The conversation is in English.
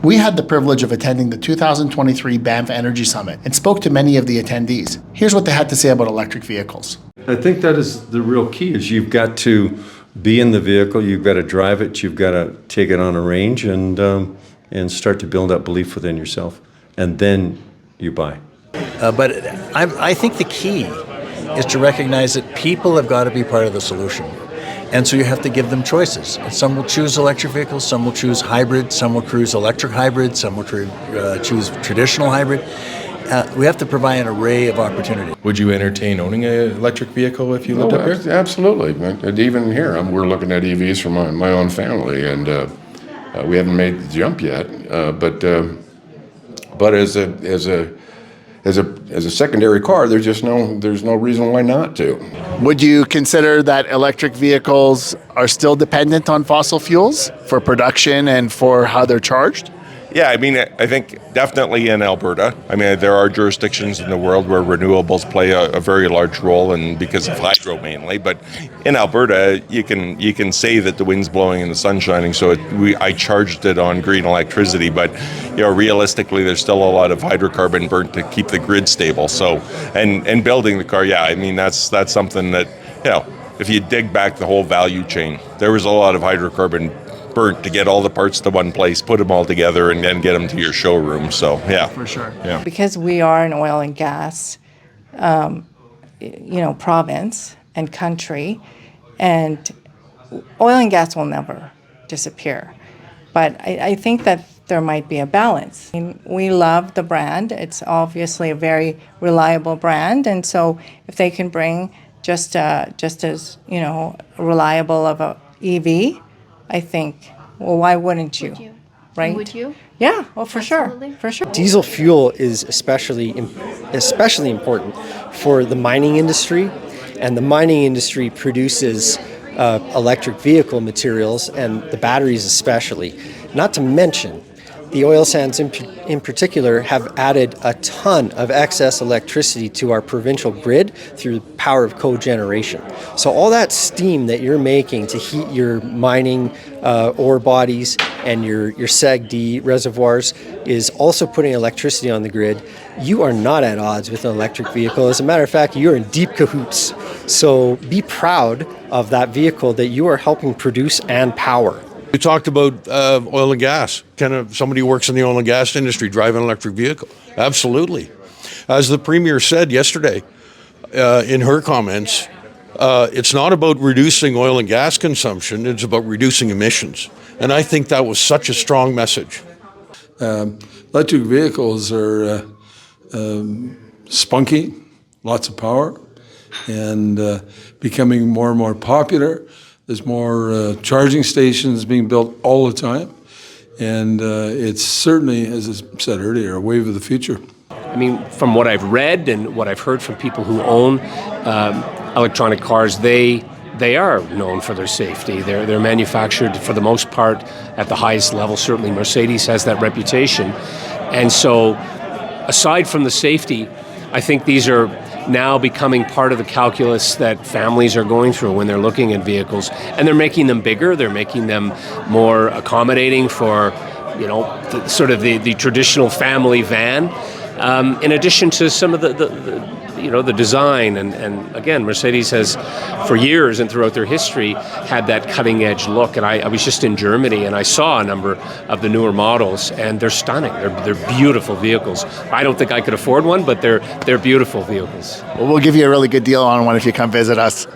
We had the privilege of attending the 2023 Banff Energy Summit and spoke to many of the attendees. Here's what they had to say about electric vehicles. I think that is the real key, is you've got to be in the vehicle, you've got to drive it, you've got to take it on a range and start to build up belief within yourself. And then you buy. But I think the key is to recognize that people have got to be part of the solution. And so you have to give them choices. Some will choose electric vehicles, some will choose hybrid, some will choose electric hybrid, some will choose traditional hybrid. We have to provide an array of opportunity. Would you entertain owning an electric vehicle if you lived up here? Absolutely. And even here, we're looking at EVs for my own family, and we haven't made the jump yet. But as a secondary car, there's no reason why not to. Would you consider that electric vehicles are still dependent on fossil fuels for production and for how they're charged? Yeah, I mean, I think definitely in Alberta. I mean, there are jurisdictions in the world where renewables play a very large role, and because of hydro mainly. But in Alberta, you can say that the wind's blowing and the sun's shining. So I charged it on green electricity, but realistically, there's still a lot of hydrocarbon burnt to keep the grid stable. So, and building the car, yeah, I mean that's something that if you dig back the whole value chain, there was a lot of hydrocarbon burnt to get all the parts to one place, put them all together, and then get them to your showroom. So, yeah. For sure. Yeah. Because we are an oil and gas, province and country, and oil and gas will never disappear. But I think that there might be a balance. I mean, we love the brand. It's obviously a very reliable brand, and so if they can bring just as reliable of a EV, I think, well, why wouldn't you? Would you? Right? Would you? Yeah, well, for Absolutely. sure, for sure. Diesel fuel is especially important for the mining industry, and the mining industry produces electric vehicle materials, and the batteries especially. Not to mention, the oil sands in particular have added a ton of excess electricity to our provincial grid through the power of cogeneration. So all that steam that you're making to heat your mining ore bodies and your SAGD reservoirs is also putting electricity on the grid. You are not at odds with an electric vehicle. As a matter of fact, you're in deep cahoots. So be proud of that vehicle that you are helping produce and power. You talked about oil and gas. Can somebody who works in the oil and gas industry drive an electric vehicle? Absolutely. As the Premier said yesterday in her comments, it's not about reducing oil and gas consumption, it's about reducing emissions. And I think that was such a strong message. Electric vehicles are spunky, lots of power, and becoming more and more popular. There's more charging stations being built all the time, and it's certainly, as I said earlier, a wave of the future. I mean, from what I've read and what I've heard from people who own electronic cars, they are known for their safety. They're manufactured, for the most part, at the highest level. Certainly Mercedes has that reputation. And so, aside from the safety, I think these are now becoming part of the calculus that families are going through when they're looking at vehicles. And they're making them bigger, they're making them more accommodating for, the traditional family van. In addition to some of the design, and again, Mercedes has, for years and throughout their history, had that cutting edge look. And I was just in Germany and I saw a number of the newer models, and they're stunning. They're beautiful vehicles. I don't think I could afford one, but they're beautiful vehicles. Well, we'll give you a really good deal on one if you come visit us.